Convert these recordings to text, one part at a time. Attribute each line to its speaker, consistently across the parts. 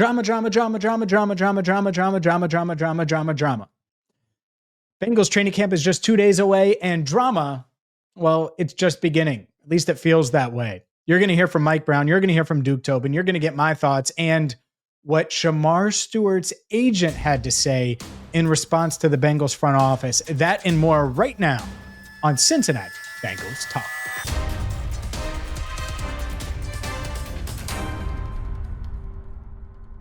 Speaker 1: Drama, drama, drama, drama, drama, drama, drama, drama, drama, drama, drama, drama, drama. Bengals training camp is just 2 days away, and drama, well, it's just beginning. At least it feels that way. You're going to hear from Mike Brown. You're going to hear from Duke Tobin. You're going to get my thoughts and what Shemar Stewart's agent had to say in response to the Bengals front office. That and more right now on Cincinnati Bengals Talk.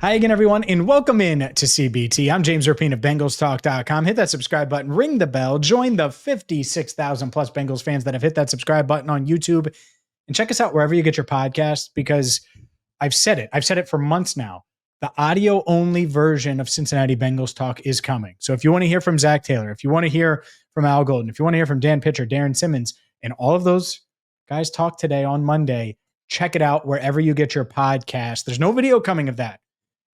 Speaker 1: Hi again, everyone, and welcome in to CBT. I'm James Rapien of BengalsTalk.com. Hit that subscribe button, ring the bell, join the 56,000 plus Bengals fans that have hit that subscribe button on YouTube, and check us out wherever you get your podcasts, because I've said it for months now. The audio-only version of Cincinnati Bengals Talk is coming. So if you want to hear from Zac Hiller, if you want to hear from Al Golden, if you want to hear from Dan Pitcher, Darren Simmons, and all of those guys talk today on Monday, check it out wherever you get your podcast. There's no video coming of that.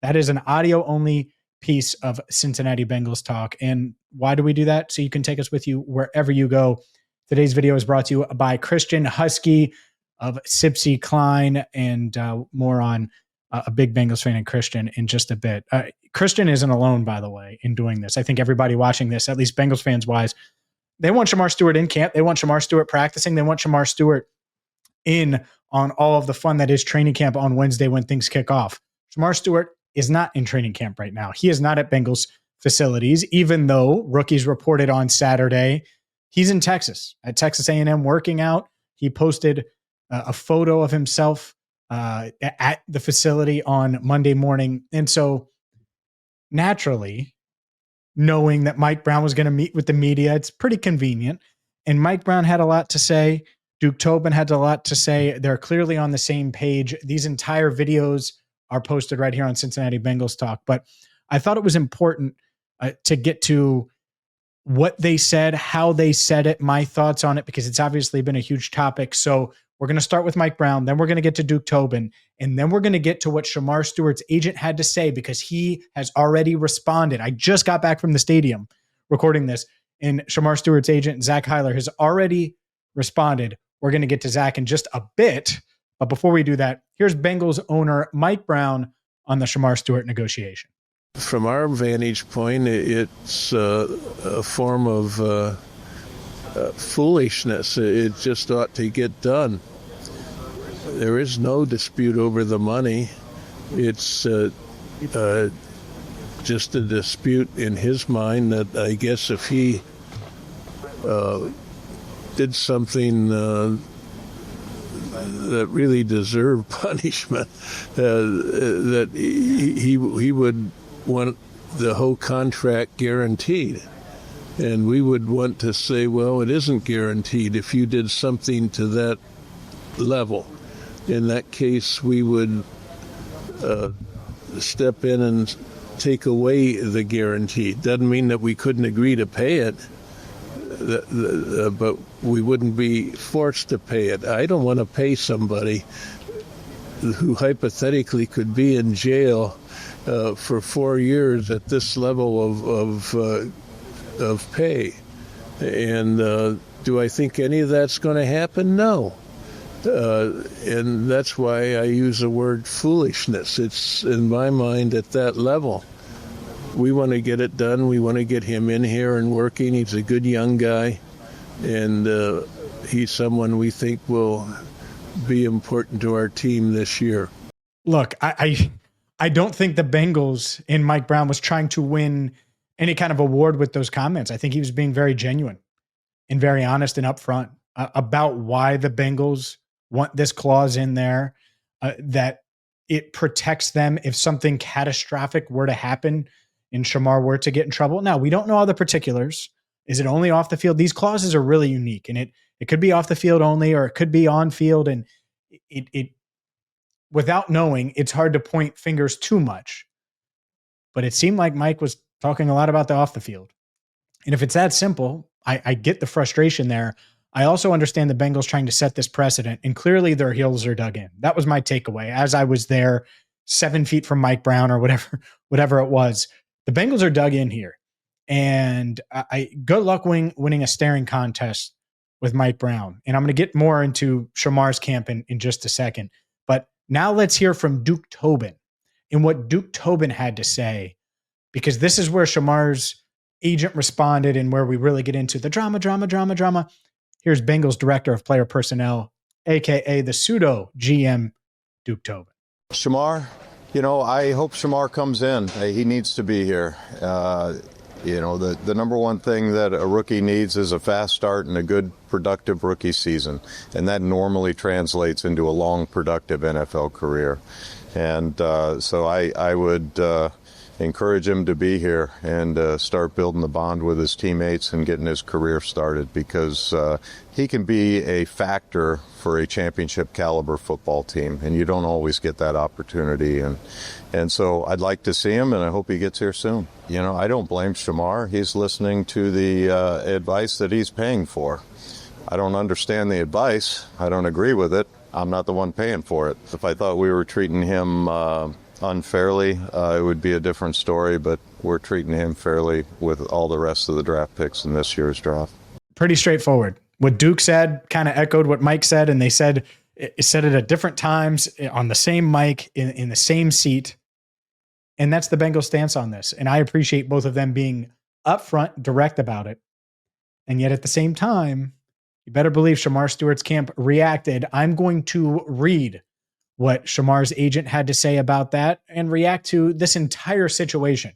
Speaker 1: That is an audio-only piece of Cincinnati Bengals Talk. And why do we do that? So you can take us with you wherever you go. Today's video is brought to you by Christian Husky of Sipsy Klein, and more on a big Bengals fan and Christian in just a bit. Christian isn't alone, by the way, in doing this. I think everybody watching this, at least Bengals fans-wise, they want Shemar Stewart in camp. They want Shemar Stewart practicing. They want Shemar Stewart in on all of the fun that is training camp on Wednesday when things kick off. Shemar Stewart is not in training camp right now. He is not at Bengals facilities, even though rookies reported on Saturday he's in Texas, at Texas A&M working out. He posted a photo of himself at the facility on Monday morning. And so naturally, knowing that Mike Brown was going to meet with the media, it's pretty convenient. And Mike Brown had a lot to say. Duke Tobin had a lot to say. They're clearly on the same page. These entire videos are posted right here on Cincinnati Bengals Talk. But I thought it was important to get to what they said, how they said it, my thoughts on it, because it's obviously been a huge topic. So we're going to start with Mike Brown, then we're going to get to Duke Tobin, and then we're going to get to what Shemar Stewart's agent had to say, because he has already responded. I just got back from the stadium recording this, and Shemar Stewart's agent, Zac Hiller, has already responded. We're going to get to Zac in just a bit. But before we do that, here's Bengals owner Mike Brown on the Shemar Stewart negotiation.
Speaker 2: From our vantage point, it's a form of foolishness. It just ought to get done. There is no dispute over the money. It's just a dispute in his mind that I guess if he did something that really deserved punishment, that he would want the whole contract guaranteed. And we would want to say, well, it isn't guaranteed if you did something to that level. In that case, we would step in and take away the guarantee. Doesn't mean that we couldn't agree to pay it, but we wouldn't be forced to pay it. I don't want to pay somebody who hypothetically could be in jail for 4 years at this level of pay. And do I think any of that's going to happen? No. And that's why I use the word foolishness. It's, in my mind, at that level. We want to get it done. We want to get him in here and working. He's a good young guy, and he's someone we think will be important to our team this year.
Speaker 1: Look, I don't think the Bengals and Mike Brown was trying to win any kind of award with those comments. I think he was being very genuine and very honest and upfront about why the Bengals want this clause in there, that it protects them if something catastrophic were to happen and Shemar were to get in trouble. Now, we don't know all the particulars. Is it only off the field? These clauses are really unique, and it could be off the field only, or it could be on field. And it without knowing, it's hard to point fingers too much. But it seemed like Mike was talking a lot about the off the field. And if it's that simple, I get the frustration there. I also understand the Bengals trying to set this precedent, and clearly their heels are dug in. That was my takeaway as I was there 7 feet from Mike Brown or whatever it was. The Bengals are dug in here, and good luck winning a staring contest with Mike Brown. And I'm going to get more into Shemar's camp in just a second. But now let's hear from Duke Tobin in what Duke Tobin had to say, because this is where Shemar's agent responded and where we really get into the drama. Here's Bengals director of player personnel, aka the pseudo GM, Duke Tobin.
Speaker 3: Shemar, I hope Shemar comes in. He needs to be here. The number one thing that a rookie needs is a fast start and a good, productive rookie season. And that normally translates into a long, productive NFL career. And so I would encourage him to be here and start building the bond with his teammates and getting his career started, because he can be a factor for a championship caliber football team, and you don't always get that opportunity. And so I'd like to see him, and I hope he gets here soon. I don't blame Shemar. He's listening to the advice that he's paying for. I don't understand the advice. I don't agree with it. I'm not the one paying for it. If I thought we were treating him unfairly, it would be a different story, but we're treating him fairly with all the rest of the draft picks in this year's draft.
Speaker 1: Pretty straightforward. What Duke said kind of echoed what Mike said, and they said it at different times on the same mic in the same seat. And that's the Bengals stance on this. And I appreciate both of them being upfront, direct about it. And yet at the same time, you better believe Shemar Stewart's camp reacted. I'm going to read what Shemar's agent had to say about that and react to this entire situation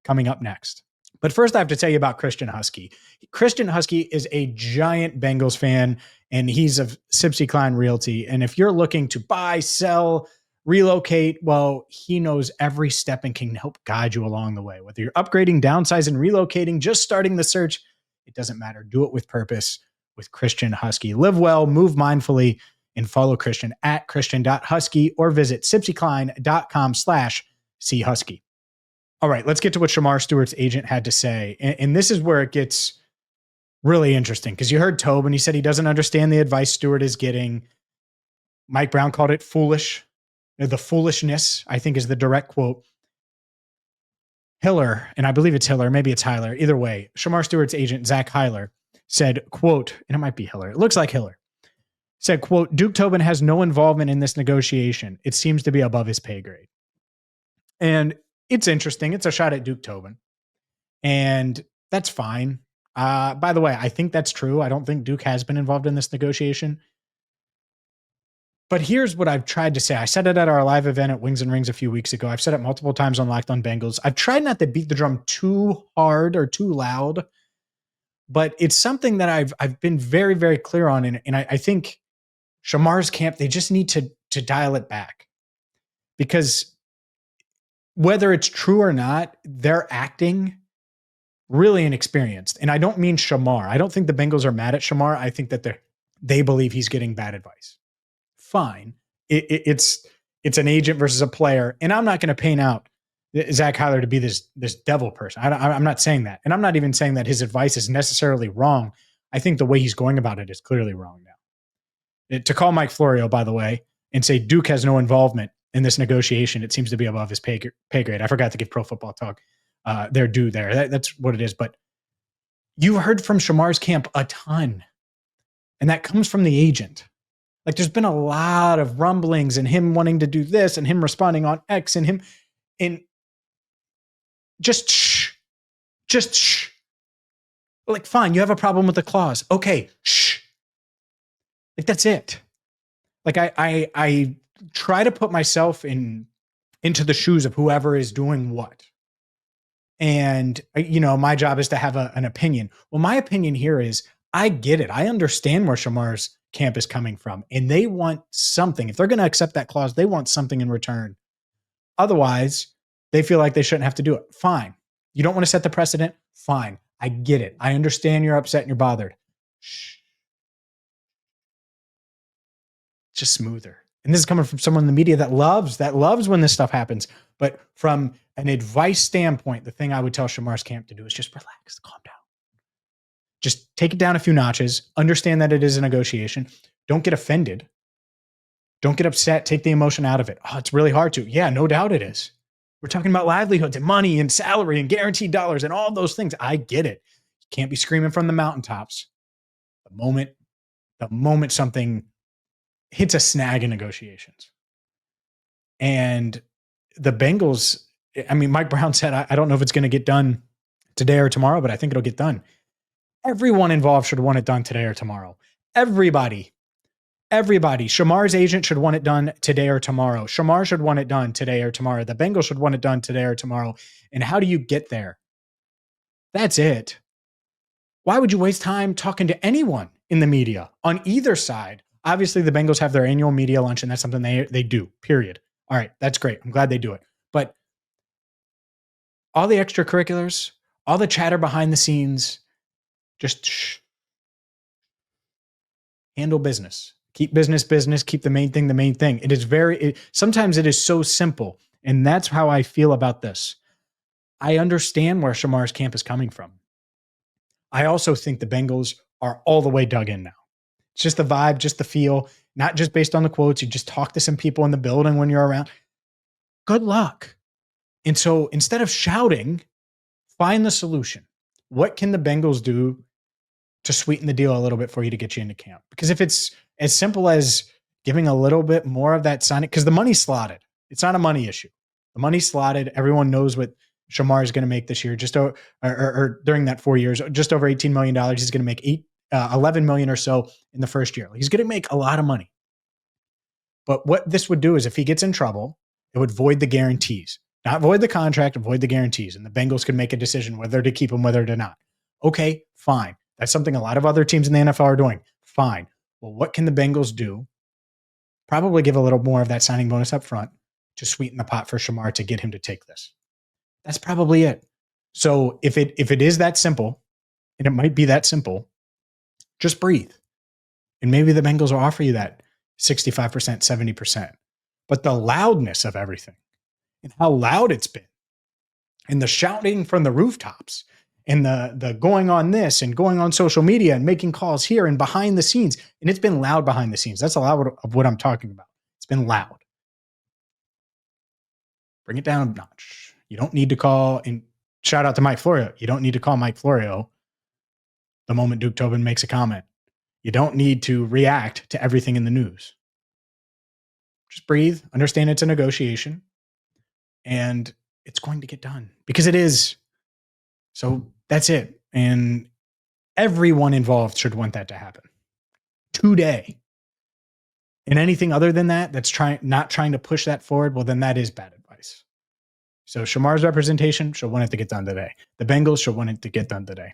Speaker 1: coming up next. But first, I have to tell you about Christian Husky. Christian Husky is a giant Bengals fan, and he's of Sipsy Klein Realty. And if you're looking to buy, sell, relocate, well, he knows every step and can help guide you along the way. Whether you're upgrading, downsizing, relocating, just starting the search, it doesn't matter. Do it with purpose with Christian Husky. Live well, move mindfully, and follow Christian at christian.husky or visit sipsyklein.com/chusky. All right, let's get to what Shemar Stewart's agent had to say. And this is where it gets really interesting, because you heard Tobin. He said he doesn't understand the advice Stewart is getting. Mike Brown called it foolish. The foolishness, I think, is the direct quote. Hiller, and I believe it's Hiller, maybe it's Hiller. Either way, Shemar Stewart's agent, Zac Hiller, said, quote, and it might be Hiller. It looks like Hiller. Said, quote, Duke Tobin has no involvement in this negotiation. It seems to be above his pay grade. And it's interesting. It's a shot at Duke Tobin. And that's fine. By the way, I think that's true. I don't think Duke has been involved in this negotiation. But here's what I've tried to say. I said it at our live event at Wings and Rings a few weeks ago. I've said it multiple times on Locked On Bengals. I've tried not to beat the drum too hard or too loud, but it's something that I've been very, very clear on. And I think Shemar's camp, they just need to dial it back, because whether it's true or not, they're acting really inexperienced. And I don't mean Shemar. I don't think the Bengals are mad at Shemar. I think that they believe he's getting bad advice. Fine. It's an agent versus a player. And I'm not going to paint out Zac Hiller to be this devil person. I'm not saying that. And I'm not even saying that his advice is necessarily wrong. I think the way he's going about it is clearly wrong now. To call Mike Florio, by the way, and say Duke has no involvement in this negotiation, it seems to be above his pay grade. I forgot to give Pro Football Talk their due there. That's what it is. But you heard from Shemar's camp a ton, and that comes from the agent. Like, there's been a lot of rumblings and him wanting to do this and him responding on X and him in just shh. Like, fine, you have a problem with the clause. Okay, shh. Like, that's it. Like, I try to put myself into the shoes of whoever is doing what. And, my job is to have an opinion. Well, my opinion here is, I get it. I understand where Shemar's camp is coming from, and they want something. If they're going to accept that clause, they want something in return. Otherwise, they feel like they shouldn't have to do it. Fine. You don't want to set the precedent? Fine. I get it. I understand you're upset and you're bothered. Shh. Just smoother. And this is coming from someone in the media that loves when this stuff happens. But from an advice standpoint, the thing I would tell Shemar's camp to do is just relax, calm down. Just take it down a few notches. Understand that it is a negotiation. Don't get offended. Don't get upset. Take the emotion out of it. Oh, it's really hard to. Yeah, no doubt it is. We're talking about livelihoods and money and salary and guaranteed dollars and all those things. I get it. You can't be screaming from the mountaintops. The moment something hits a snag in negotiations. And the Bengals, I mean, Mike Brown said, I don't know if it's going to get done today or tomorrow, but I think it'll get done. Everyone involved should want it done today or tomorrow. Everybody. Shemar's agent should want it done today or tomorrow. Shemar should want it done today or tomorrow. The Bengals should want it done today or tomorrow. And how do you get there? That's it. Why would you waste time talking to anyone in the media on either side? Obviously, the Bengals have their annual media lunch, and that's something they do, period. All right, that's great. I'm glad they do it. But all the extracurriculars, all the chatter behind the scenes, just handle business. Keep business, keep the main thing the main thing. It is sometimes it is so simple. And that's how I feel about this. I understand where Shemar's camp is coming from. I also think the Bengals are all the way dug in now. It's just the vibe, just the feel, not just based on the quotes. You just talk to some people in the building when you're around. Good luck. And so instead of shouting, find the solution. What can the Bengals do to sweeten the deal a little bit for you to get you into camp? Because if it's as simple as giving a little bit more of that signing, because the money's slotted. It's not a money issue. The money's slotted. Everyone knows what Shemar is going to make this year, or during that 4 years, just over $18 million. He's going to make $11 million or so in the first year. He's going to make a lot of money. But what this would do is if he gets in trouble, it would void the guarantees. Not void the contract, void the guarantees. And the Bengals could make a decision whether to keep him, whether to not. Okay, fine. That's something a lot of other teams in the NFL are doing. Fine. Well, what can the Bengals do? Probably give a little more of that signing bonus up front to sweeten the pot for Shemar to get him to take this. That's probably it. So if it is that simple, and it might be that simple, just breathe. And maybe the Bengals will offer you that 65%, 70%. But the loudness of everything and how loud it's been and the shouting from the rooftops and the going on this and going on social media and making calls here and behind the scenes. And it's been loud behind the scenes. That's a lot of what I'm talking about. It's been loud. Bring it down a notch. You don't need to call, and shout out to Mike Florio. You don't need to call Mike Florio the moment Duke Tobin makes a comment. You don't need to react to everything in the news. Just breathe, understand it's a negotiation, and it's going to get done because it is. So that's it. And everyone involved should want that to happen today. And anything other than that, that's not trying to push that forward, well, then that is bad advice. So Shemar's representation should want it to get done today. The Bengals should want it to get done today.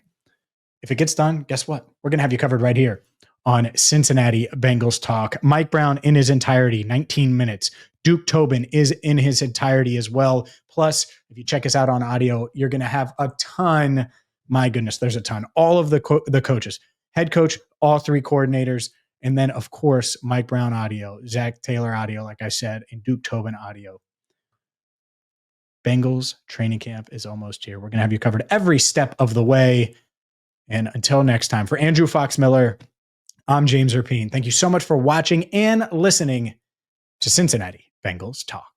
Speaker 1: If it gets done, guess what? We're going to have you covered right here on Cincinnati Bengals Talk. Mike Brown in his entirety, 19 minutes. Duke Tobin is in his entirety as well. Plus, if you check us out on audio, you're going to have a ton. My goodness, there's a ton. All of the coaches, head coach, all three coordinators, and then, of course, Mike Brown audio, Zac Hiller audio, like I said, and Duke Tobin audio. Bengals training camp is almost here. We're going to have you covered every step of the way. And until next time, for Andrew Fox Miller, I'm James Rapien. Thank you so much for watching and listening to Cincinnati Bengals Talk.